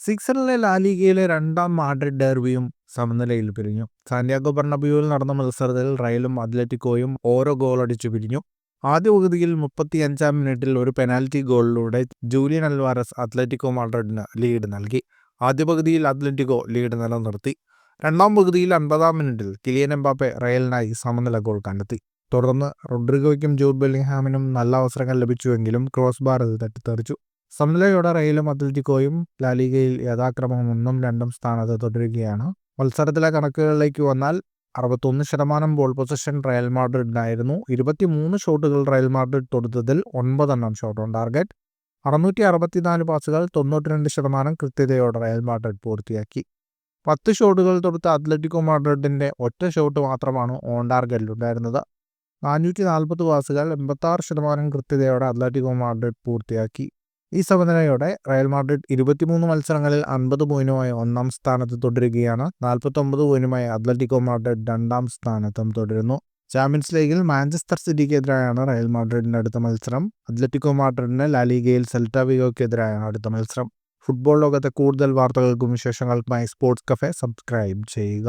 സീസണിലെ ലാലിഗയിലെ രണ്ടാം മാഡ്രിഡ് ഡെർബിയും സമനിലയിൽ പിരിഞ്ഞു. സാന്റിയാഗോ ബെർണബ്യൂവിൽ നടന്ന മത്സരത്തിൽ റയലും അത്ലറ്റിക്കോയും ഓരോ ഗോളടിച്ചു പിരിഞ്ഞു. ആദ്യ പകുതിയിൽ 35-ാം മിനിറ്റിൽ ഒരു പെനാൽറ്റി ഗോളിലൂടെ ജൂലിയൻ അൽവാരസ് അത്ലറ്റിക്കോ മാഡ്രിഡിന് ലീഡ് നൽകി. ആദ്യ പകുതിയിൽ അത്ലറ്റിക്കോ ലീഡ് നിലനിർത്തി. രണ്ടാം പകുതിയിൽ 50-ാം മിനിറ്റിൽ കിലിയൻ എംബാപ്പെ റയലിനായി സമനില ഗോൾ കണ്ടെത്തി. തുടർന്ന് റോഡ്രിഗോയ്ക്കും ജൂഡ് ബെല്ലിംഗ്ഹാമിനും നല്ല അവസരങ്ങൾ ലഭിച്ചുവെങ്കിലും ക്രോസ് ബാറിൽ തട്ടിത്തെറിച്ചു. സമനിലയോടെ റയലും അത്ലറ്റിക്കോയും ലാലിഗയിൽ യഥാക്രമം 1-2 സ്ഥാനത്ത് തുടരുകയാണ്. മത്സരത്തിലെ കണക്കുകളിലേക്ക് വന്നാൽ 61% ബോൾ പൊസിഷൻ റയൽ മാഡ്രിഡിനായിരുന്നു. 23 ഷോട്ടുകൾ റയൽ മാഡ്രിഡ് തൊടുത്തതിൽ 9 ഷോട്ട് ഓൺ ടാർഗറ്റ്. 664 പാസുകൾ 92% കൃത്യതയോടെ റയൽ മാഡ്രിഡ് പൂർത്തിയാക്കി. 10 ഷോട്ടുകൾ തൊടുത്ത അത്ലറ്റിക്കോ മാഡ്രിഡിന്റെ ഒറ്റ ഷോട്ട് മാത്രമാണ് ഓൺ ടാർഗറ്റിലുണ്ടായിരുന്നത്. 440 പാസുകൾ 86% കൃത്യതയോടെ അത്ലറ്റിക്കോ മാഡ്രിഡ് പൂർത്തിയാക്കി. ഈ സമനിലയോടെ റയൽ മാഡ്രിഡ് 23 മത്സരങ്ങളിൽ 50 പോയിന്റുമായി 1-ാം സ്ഥാനത്ത് തുടരുകയാണ്. 49 പോയിന്റുമായി അത്ലറ്റിക്കോ മാഡ്രിഡ് 2-ാം സ്ഥാനത്തും തുടരുന്നു. ചാമ്പ്യൻസ് ലീഗിൽ മാഞ്ചസ്റ്റർ സിറ്റിക്കെതിരായാണ് റയൽ മാഡ്രിഡിന്റെ അടുത്ത മത്സരം. അത്ലറ്റിക്കോ മാഡ്രിഡിന് ലാലിഗയിൽ സെൽറ്റ വിഗോയ്ക്കെതിരായാണ് അടുത്ത മത്സരം. ഫുട്ബോൾ ലോകത്തെ കൂടുതൽ വാർത്തകൾക്കും വിശേഷങ്ങൾക്കുമായി സ്പോർട്സ് കഫേ സബ്സ്ക്രൈബ് ചെയ്യുക.